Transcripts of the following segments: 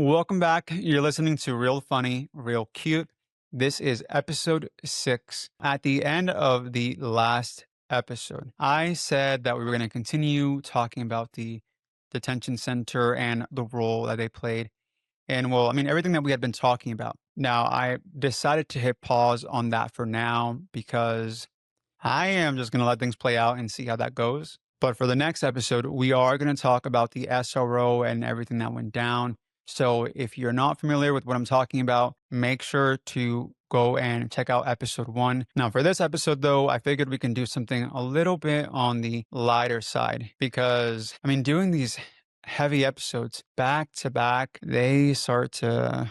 Welcome back. You're listening to Real Funny, Real Cute. This is episode 6. At the end of the last episode, I said that we were going to continue talking about the detention center and the role that they played. And well, I mean, everything that we had been talking about. Now, I decided to hit pause on that for now because I am just going to let things play out and see how that goes. But for the next episode, we are going to talk about the SRO and everything that went down. So if you're not familiar with what I'm talking about, make sure to go and check out episode 1. Now, for this episode, though, I figured we can do something a little bit on the lighter side because, I mean, doing these heavy episodes back to back, they start to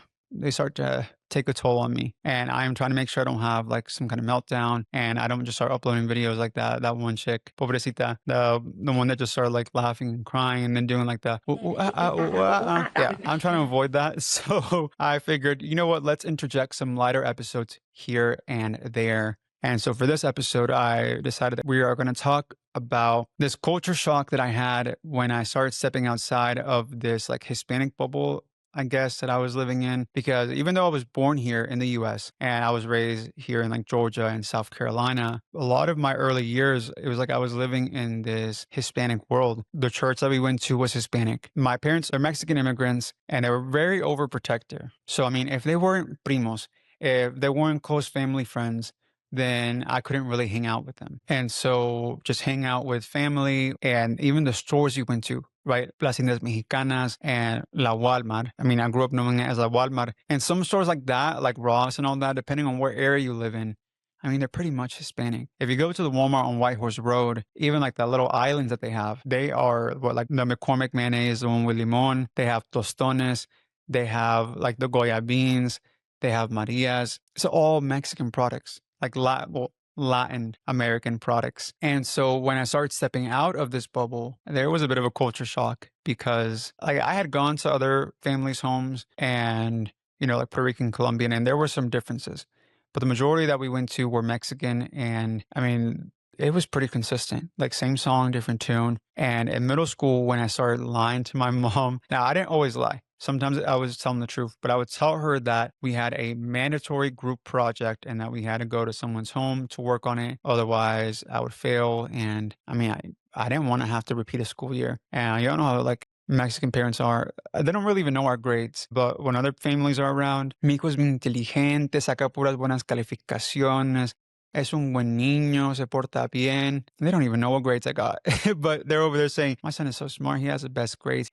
take a toll on me. And I am trying to make sure I don't have like some kind of meltdown and I don't just start uploading videos like that one chick, pobrecita, the one that just started like laughing and crying and then doing like the yeah, I'm trying to avoid that. So I figured, you know what, let's interject some lighter episodes here and there. And so for this episode, I decided that we are going to talk about this culture shock that I had when I started stepping outside of this like Hispanic bubble, I guess, that I was living in. Because even though I was born here in the US and I was raised here in like Georgia and South Carolina, a lot of my early years, it was like I was living in this Hispanic world. The church that we went to was Hispanic. My parents are Mexican immigrants and they were very overprotective. So, I mean, if they weren't primos, if they weren't close family friends, then I couldn't really hang out with them. And so just hang out with family and even the stores you went to, right? Las Tiendas Mexicanas and La Walmart. I mean, I grew up knowing it as La Walmart. And some stores like that, like Ross and all that, depending on what area you live in, I mean, they're pretty much Hispanic. If you go to the Walmart on Whitehorse Road, even like the little islands that they have, they are what, like the McCormick mayonnaise, the one with limon. They have tostones. They have like the Goya beans. They have Marias. It's all Mexican products, like Latin American products. And so when I started stepping out of this bubble, there was a bit of a culture shock because like I had gone to other families' homes and, like Puerto Rican, Colombian, and there were some differences. But the majority that we went to were Mexican. And I mean, it was pretty consistent, like same song, different tune. And in middle school, when I started lying to my mom, now I didn't always lie. Sometimes I was telling the truth, but I would tell her that we had a mandatory group project and that we had to go to someone's home to work on it. Otherwise, I would fail. And I mean, I didn't want to have to repeat a school year. And you don't know how like Mexican parents are. They don't really even know our grades. But when other families are around, mi hijo es bien inteligente, saca puras buenas calificaciones. Es un buen niño, se porta bien. They don't even know what grades I got. But they're over there saying, my son is so smart. He has the best grades.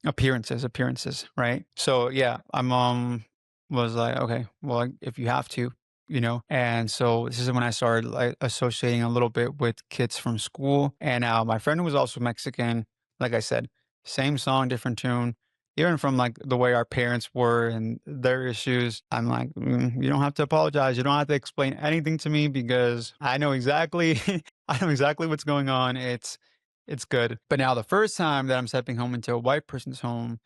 Appearances, right? So yeah, my mom was like, okay, well, if you have to, and so this is when I started like associating a little bit with kids from school. And now my friend who was also Mexican, like I said, same song, different tune. Even from like the way our parents were and their issues, I'm like, you don't have to apologize. You don't have to explain anything to me because I know exactly, I know exactly what's going on. It's good. But now the first time that I'm stepping home into a white person's home,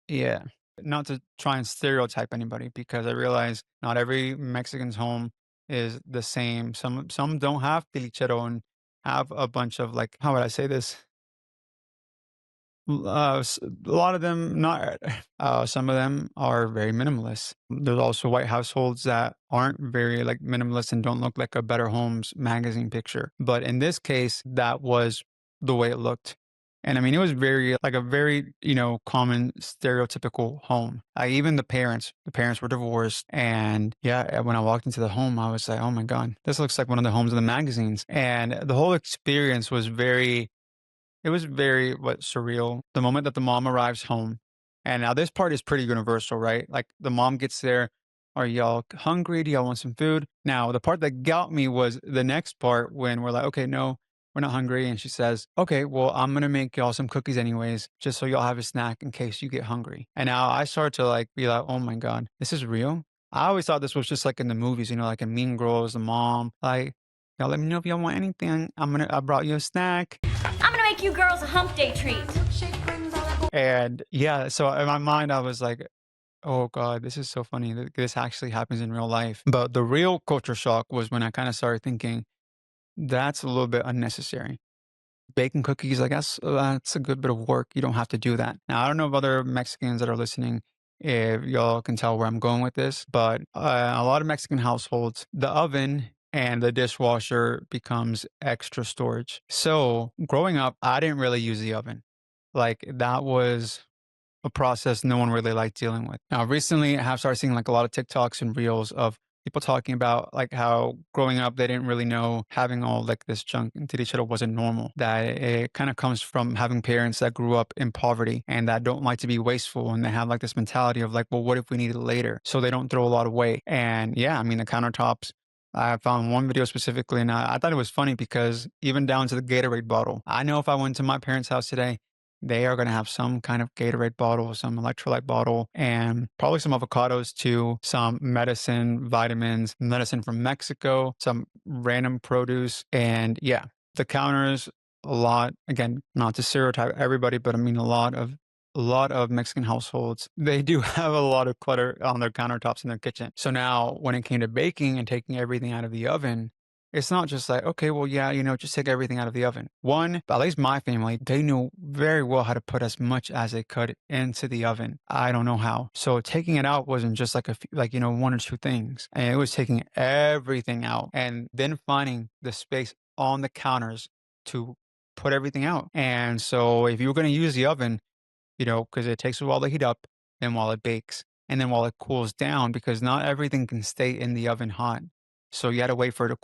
yeah, not to try and stereotype anybody because I realize not every Mexican's home is the same. Some don't have tilichero and have a bunch of like, how would I say this? A lot of them not. Some of them are very minimalist. There's also white households that aren't very like minimalist and don't look like a Better Homes magazine picture. But in this case, that was the way it looked. And I mean, it was very like a very, common stereotypical home. Even the parents were divorced. And yeah, when I walked into the home, I was like, oh my God, this looks like one of the homes in the magazines. And the whole experience was very surreal. The moment that the mom arrives home, and now this part is pretty universal, right? Like the mom gets there. Are y'all hungry? Do y'all want some food? Now, the part that got me was the next part when we're like, okay, no, we're not hungry. And she says, okay, well, I'm going to make y'all some cookies anyways, just so y'all have a snack in case you get hungry. And now I start to like be like, oh my God, this is real. I always thought this was just like in the movies, like in Mean Girls, the mom, like, y'all let me know if y'all want anything. I brought you a snack. I'm gonna make you girls a hump day treat. And yeah, so in my mind, I was like, oh God, this is so funny that this actually happens in real life. But the real culture shock was when I kind of started thinking, that's a little bit unnecessary. Baking cookies, I guess, that's a good bit of work. You don't have to do that. Now, I don't know if other Mexicans that are listening, if y'all can tell where I'm going with this, but a lot of Mexican households, the oven and the dishwasher becomes extra storage. So growing up, I didn't really use the oven. Like that was a process no one really liked dealing with. Now, recently, I have started seeing like a lot of TikToks and reels of people talking about like how growing up they didn't really know having all like this junk into each other wasn't normal. That it kind of comes from having parents that grew up in poverty and that don't like to be wasteful, and they have like this mentality of like, well, what if we need it later? So they don't throw a lot away. And yeah, I mean the countertops. I found one video specifically, and I thought it was funny because even down to the Gatorade bottle. I know if I went to my parents' house today, they are going to have some kind of Gatorade bottle, some electrolyte bottle, and probably some avocados too, some medicine, vitamins, medicine from Mexico, some random produce. And yeah, the counters, a lot, again, not to stereotype everybody, but I mean a lot of Mexican households, they do have a lot of clutter on their countertops in their kitchen. So now when it came to baking and taking everything out of the oven, it's not just like, okay, well, yeah, just take everything out of the oven. One, at least my family, they knew very well how to put as much as they could into the oven. I don't know how. So taking it out wasn't just like one or two things. And it was taking everything out and then finding the space on the counters to put everything out. And so if you were going to use the oven, because it takes a while to heat up and while it bakes and then while it cools down, because not everything can stay in the oven hot. So you had to wait for it to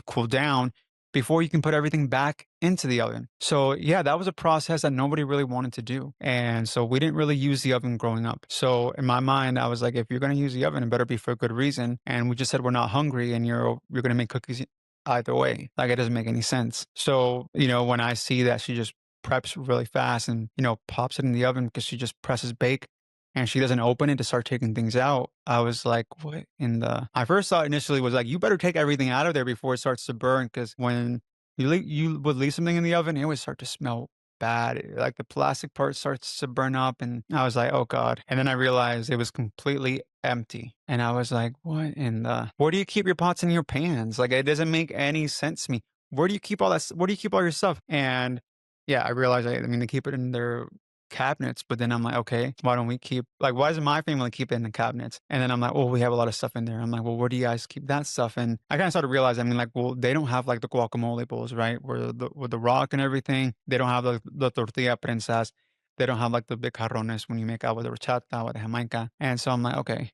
cool down before you can put everything back into the oven. So yeah, that was a process that nobody really wanted to do. And so we didn't really use the oven growing up. So in my mind, I was like, if you're going to use the oven, it better be for a good reason. And we just said we're not hungry and you're going to make cookies either way. Like it doesn't make any sense. So, when I see that she just preps really fast and, pops it in the oven because she just presses bake and she doesn't open it to start taking things out. I was like, what in the I first thought initially was like, you better take everything out of there before it starts to burn, because when you would leave something in the oven, it would start to smell bad. Like the plastic part starts to burn up, and I was like, oh God. And then I realized it was completely empty. And I was like, what in the where do you keep your pots and your pans? Like it doesn't make any sense to me. Where do you keep all that? Where do you keep all your stuff? And yeah, I realized, I mean, they keep it in their cabinets, but then I'm like, okay, why don't we keep, like, why doesn't my family keep it in the cabinets? And then I'm like, well, we have a lot of stuff in there. I'm like, well, where do you guys keep that stuff? And I kind of started realizing, I mean, like, well, they don't have like the guacamole bowls, right? Where with the rock and everything. They don't have the tortilla prensas. They don't have like the big jarrones when you make out with the horchata, with the jamaica. And so I'm like, okay,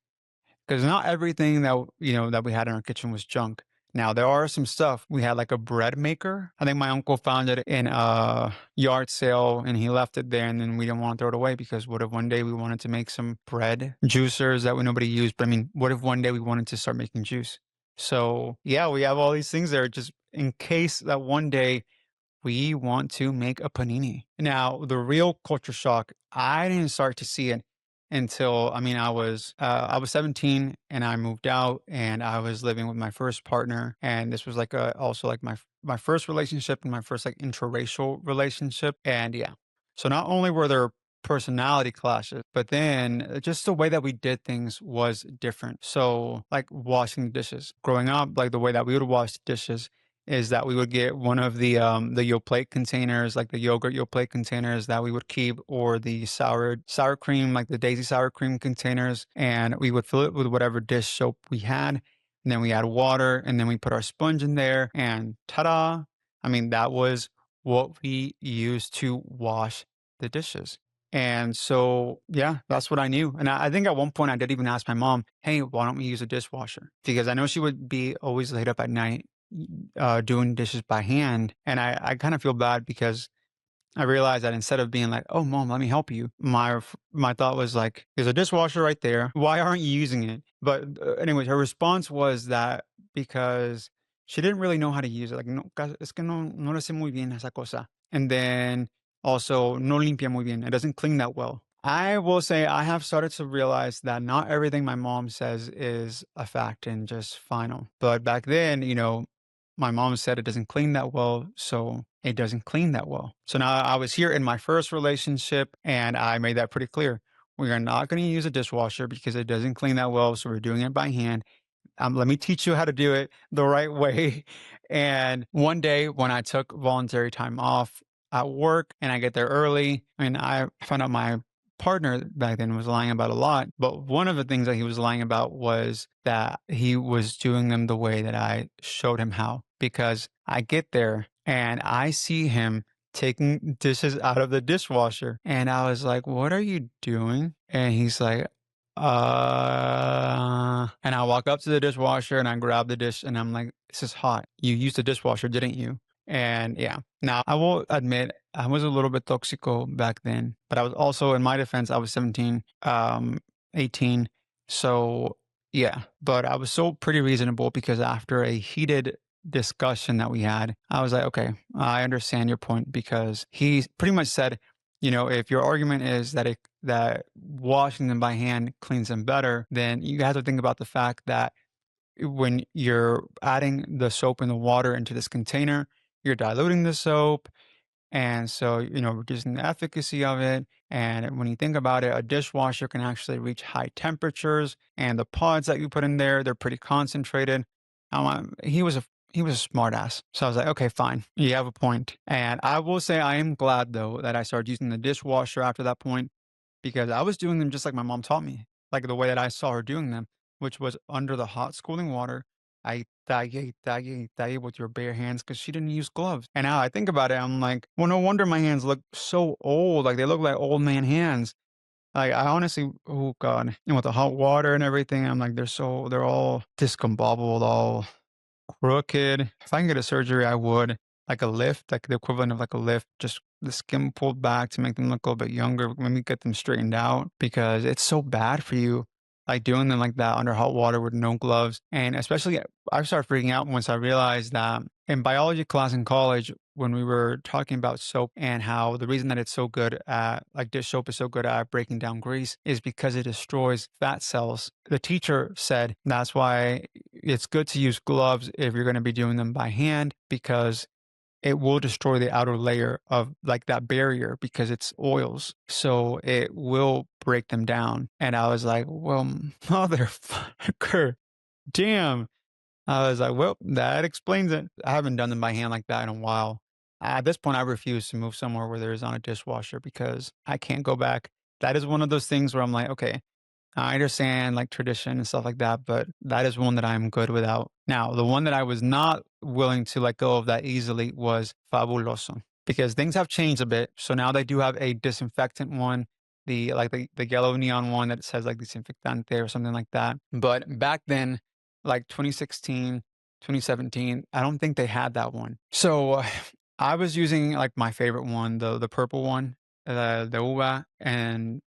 because not everything that we had in our kitchen was junk. Now there are some stuff. We had like a bread maker. I think my uncle found it in a yard sale and he left it there, and then we didn't want to throw it away because what if one day we wanted to make some bread juicers that nobody used? But I mean, what if one day we wanted to start making juice? So yeah, we have all these things there just in case that one day we want to make a panini. Now, the real culture shock, I didn't start to see it until, I mean, I was 17 and I moved out and I was living with my first partner, and this was like also like my first relationship and my first like interracial relationship. And yeah. So not only were there personality clashes, but then just the way that we did things was different. So like washing the dishes. Growing up, like the way that we would wash the dishes is that we would get one of the Yoplait containers, like the yogurt Yoplait containers that we would keep, or the sour cream, like the Daisy sour cream containers, and we would fill it with whatever dish soap we had. And then we add water, and then we put our sponge in there, and ta-da! I mean, that was what we used to wash the dishes. And so, yeah, that's what I knew. And I think at one point I did even ask my mom, hey, why don't we use a dishwasher? Because I know she would be always laid up at night doing dishes by hand. And I kind of feel bad because I realized that instead of being like, "Oh, mom, let me help you," my thought was like, "There's a dishwasher right there. Why aren't you using it?" But anyways, her response was that because she didn't really know how to use it. Like, no, es que no le sé muy bien esa cosa. And then also, no limpia muy bien. It doesn't clean that well. I will say I have started to realize that not everything my mom says is a fact and just final. But back then, my mom said it doesn't clean that well, so it doesn't clean that well. So now I was here in my first relationship and I made that pretty clear. We are not going to use a dishwasher because it doesn't clean that well, so we're doing it by hand. Let me teach you how to do it the right way. And one day when I took voluntary time off at work and I get there early. I mean, I found out my partner back then was lying about a lot, but one of the things that he was lying about was that he was doing them the way that I showed him how. Because I get there and I see him taking dishes out of the dishwasher. And I was like, "What are you doing?" And he's like, and I walk up to the dishwasher and I grab the dish and I'm like, "This is hot. You used the dishwasher, didn't you?" And yeah, now I will admit I was a little bit toxico back then, but I was also, in my defense, I was 17, 18. So yeah, but I was so pretty reasonable because after a heated discussion that we had, I was like, okay, I understand your point because he pretty much said, if your argument is that washing them by hand cleans them better, then you have to think about the fact that when you're adding the soap and the water into this container, you're diluting the soap. And so, reducing the efficacy of it. And when you think about it, a dishwasher can actually reach high temperatures, and the pods that you put in there, they're pretty concentrated. He was a smart ass. So I was like, okay, fine. You have a point. And I will say I am glad though that I started using the dishwasher after that point because I was doing them just like my mom taught me, like the way that I saw her doing them, which was under the hot scalding water. I tag with your bare hands because she didn't use gloves. And now I think about it, I'm like, well, no wonder my hands look so old. Like they look like old man hands. Like I honestly, oh God, and with the hot water and everything, I'm like, they're all discombobbled, all crooked. If I can get a surgery, I would. Like a lift, like the equivalent of like a lift, just the skin pulled back to make them look a little bit younger. Maybe get them straightened out because it's so bad for you. Like doing them like that under hot water with no gloves. And especially, I started freaking out once I realized that in biology class in college, when we were talking about soap and how the reason that it's so good at, like dish soap is so good at breaking down grease is because it destroys fat cells. The teacher said that's why it's good to use gloves if you're going to be doing them by hand because it will destroy the outer layer of like that barrier because it's oils. So it will break them down. And I was like, well, motherfucker, damn. I was like, well, that explains it. I haven't done them by hand like that in a while. At this point, I refuse to move somewhere where there is on a dishwasher because I can't go back. That is one of those things where I'm like, okay, I understand like tradition and stuff like that, but that is one that I'm good without. Now, the one that I was not willing to let go of that easily was Fabuloso because things have changed a bit. So now they do have a disinfectant one, the yellow neon one that says like disinfectante or something like that. But back then, like 2016, 2017, I don't think they had that one. So I was using like my favorite one, the purple one, the uva, and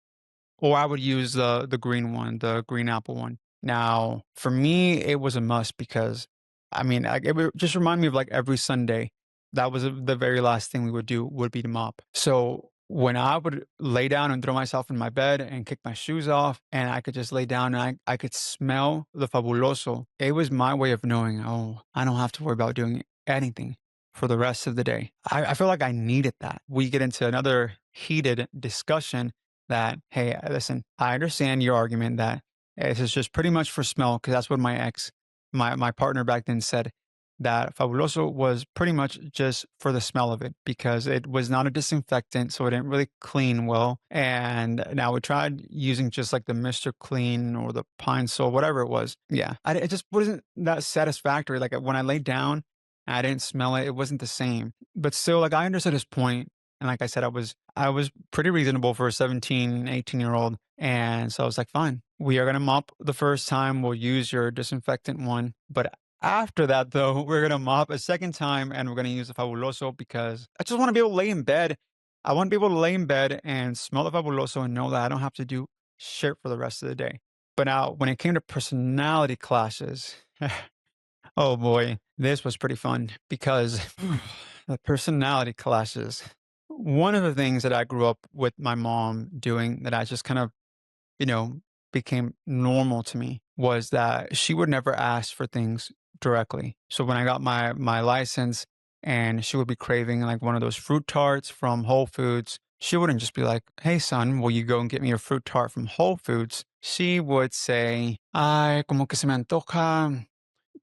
or I would use the green one, the green apple one. Now, for me, it was a must because, I mean, it would just remind me of like every Sunday. That was the very last thing we would do would be to mop. So when I would lay down and throw myself in my bed and kick my shoes off, and I could just lay down and I could smell the fabuloso, it was my way of knowing, oh, I don't have to worry about doing anything for the rest of the day. I feel like I needed that. We get into another heated discussion that, hey, listen, I understand your argument that this is just pretty much for smell, because that's what my partner back then said, that Fabuloso was pretty much just for the smell of it because it was not a disinfectant, so it didn't really clean well. And now we tried using just like the Mr. Clean or the Pine Sol, whatever it was. Yeah, it just wasn't that satisfactory. Like when I laid down, I didn't smell it. It wasn't the same. But still, like I understood his point. And like I said, I was pretty reasonable for a 17, 18-year-old. And so I was like, fine, we are going to mop the first time. We'll use your disinfectant one. But after that, though, we're going to mop a second time and we're going to use the Fabuloso because I just want to be able to lay in bed. I want to be able to lay in bed and smell the Fabuloso and know that I don't have to do shit for the rest of the day. But now, when it came to personality clashes, oh boy, this was pretty fun because the personality clashes. One of the things that I grew up with my mom doing that I just kind of, you know, became normal to me was that she would never ask for things directly. So when I got my license and she would be craving like one of those fruit tarts from Whole Foods, she wouldn't just be like, "Hey son, will you go and get me a fruit tart from Whole Foods?" She would say, "Ay, como que se me antoja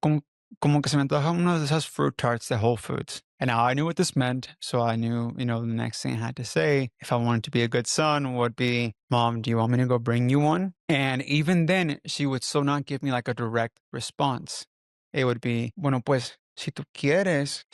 como que se me antoja uno de esas fruit tarts de Whole Foods." And now I knew what this meant. So I knew, the next thing I had to say, if I wanted to be a good son, would be, Mom, do you want me to go bring you one? And even then, she would still not give me like a direct response. It would be, bueno, pues, si tú quieres,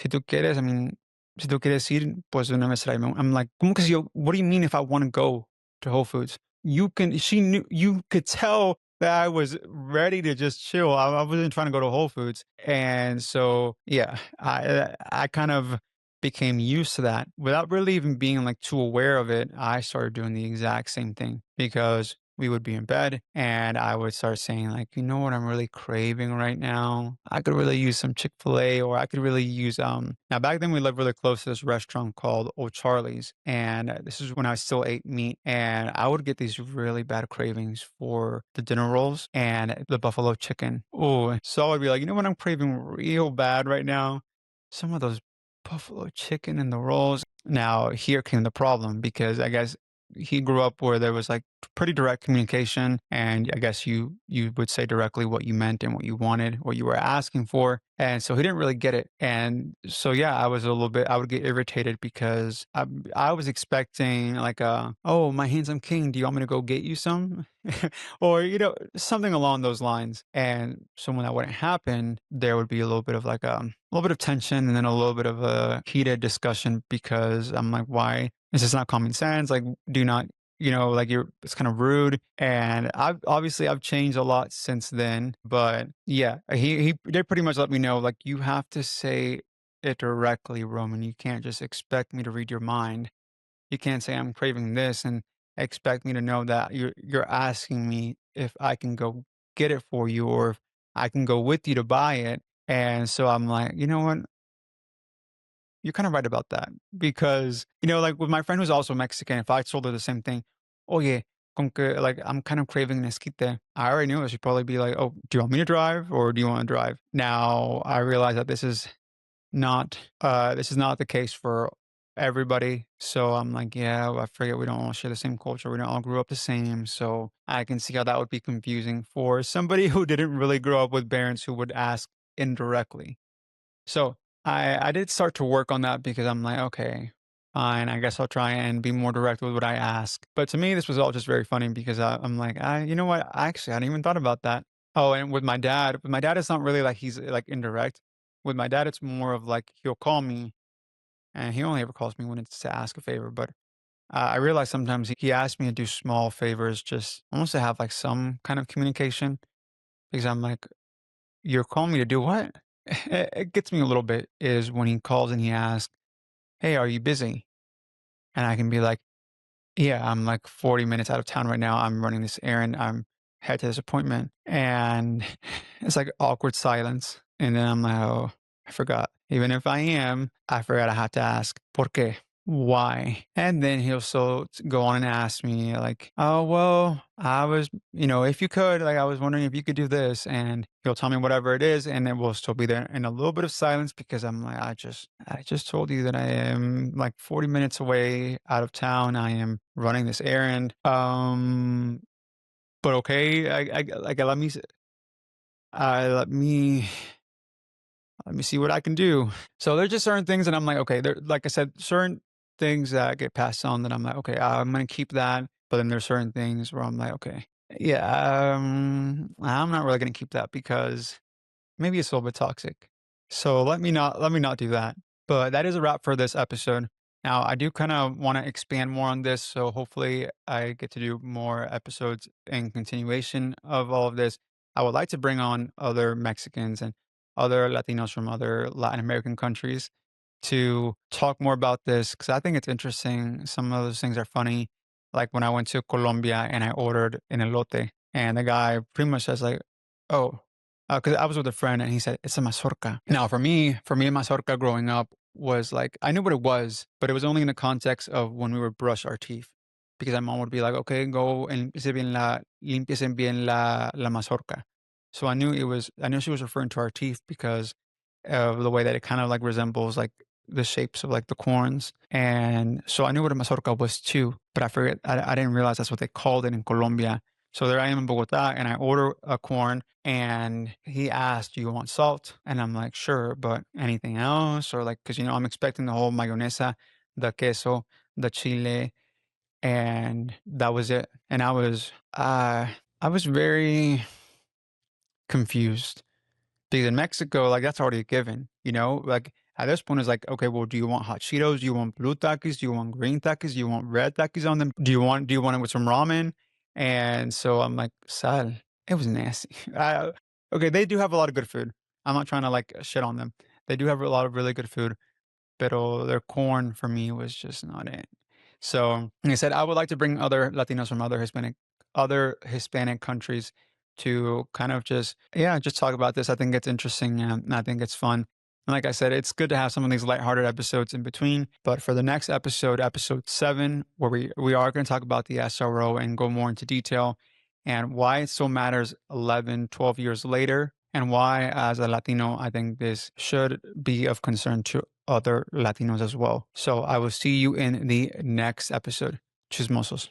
I mean, si tú quieres ir, pues de una vez tráeme. I'm like, ¿cómo que si yo, what do you mean if I want to go to Whole Foods? She knew, you could tell that I was ready to just chill. I wasn't trying to go to Whole Foods. And so, yeah, I kind of became used to that without really even being like too aware of it. I started doing the exact same thing because we would be in bed and I would start saying like, you know what I'm really craving right now? I could really use some Chick-fil-A, or I could really use now back then we lived really close to this restaurant called Old Charlie's, and this is when I still ate meat, and I would get these really bad cravings for the dinner rolls and the buffalo chicken. Oh, so I would be like, you know what I'm craving real bad right now? Some of those buffalo chicken and the rolls. Now here came the problem because I guess he grew up where there was like pretty direct communication, and I guess you would say directly what you meant and what you wanted, what you were asking for. And so he didn't really get it. And so yeah, I would get irritated because I was expecting like oh, my handsome king, do you want me to go get you some? Or something along those lines. And so when that wouldn't happen, there would be a little bit of like a little bit of tension and then a little bit of a heated discussion because I'm like, why is this not common sense? Like, do not, like it's kind of rude. And I've changed a lot since then. But yeah, he did pretty much let me know, like, you have to say it directly, Roman. You can't just expect me to read your mind. You can't say I'm craving this and expect me to know that you're asking me if I can go get it for you or if I can go with you to buy it. And so I'm like, you know what? You're kind of right about that because, like with my friend who's also Mexican, if I told her the same thing, oh yeah, con que, like I'm kind of craving an esquite. I already knew it. She'd probably be like, oh, do you want me to drive or do you want to drive? Now I realize that this is not the case for everybody. So I'm like, yeah, I forget we don't all share the same culture. We don't all grew up the same. So I can see how that would be confusing for somebody who didn't really grow up with parents who would ask indirectly. So I did start to work on that because I'm like, okay, fine. I guess I'll try and be more direct with what I ask. But to me, this was all just very funny because I'm like, you know what? Actually, I hadn't even thought about that. Oh, and with my dad, it's not really like he's like indirect. With my dad, it's more of like he'll call me, and he only ever calls me when it's to ask a favor. But I realize sometimes he asks me to do small favors, just almost to have like some kind of communication. Because I'm like, you're calling me to do what? It gets me a little bit is when he calls and he asks, "Hey, are you busy?" And I can be like, "Yeah, I'm like 40 minutes out of town right now. I'm running this errand. I'm head to this appointment." And it's like awkward silence. And then I'm like, "Oh, I forgot. Even if I am, I forgot I had to ask, ¿por qué? Why?" And then he'll so go on and ask me like, "Oh, well, I was, if you could, like, I was wondering if you could do this." And he'll tell me whatever it is, and then we'll still be there in a little bit of silence because I'm like, I just told you that I am like 40 minutes away out of town. I am running this errand. But okay, like, let me see what I can do. So there's just certain things that I'm like, okay, there, like I said, certain things that get passed on that I'm like, okay, I'm gonna keep that. But then there's certain things where I'm like, okay, yeah, I'm not really gonna keep that because maybe it's a little bit toxic. So let me not do that. But that is a wrap for this episode. Now I do kind of want to expand more on this, so hopefully I get to do more episodes in continuation of all of this. I would like to bring on other Mexicans and other Latinos from other Latin American countries to talk more about this because I think it's interesting. Some of those things are funny. Like when I went to Colombia and I ordered an elote, and the guy pretty much says like, "Oh," because I was with a friend and he said, "It's a mazorca." Now, for me, mazorca growing up was like, I knew what it was, but it was only in the context of when we would brush our teeth. Because my mom would be like, okay, go and limpiese bien la mazorca. So I knew she was referring to our teeth because of the way that it kind of like resembles like the shapes of like the corns. And so I knew what a mazorca was too, but I didn't realize that's what they called it in Colombia. So there I am in Bogota, and I order a corn, and he asked, "Do you want salt?" And I'm like, "Sure, but anything else?" Or like, because I'm expecting the whole mayonesa, the queso, the chile, and that was it. And I was very confused because in Mexico, like that's already a given, Like at this point, it's like, okay, well, do you want hot Cheetos? Do you want blue takis? Do you want green takis? Do you want red takis on them? Do you want it with some ramen? And so I'm like, sal, it was nasty. Okay, they do have a lot of good food. I'm not trying to like shit on them. They do have a lot of really good food, pero their corn for me was just not it. So, like I said, I would like to bring other Latinos from other Hispanic countries to kind of just, yeah, just talk about this. I think it's interesting and I think it's fun. And like I said, it's good to have some of these lighthearted episodes in between. But for the next episode, episode 7, where we are going to talk about the SRO and go more into detail and why it still matters 11, 12 years later, and why, as a Latino, I think this should be of concern to other Latinos as well. So I will see you in the next episode. Chismosos.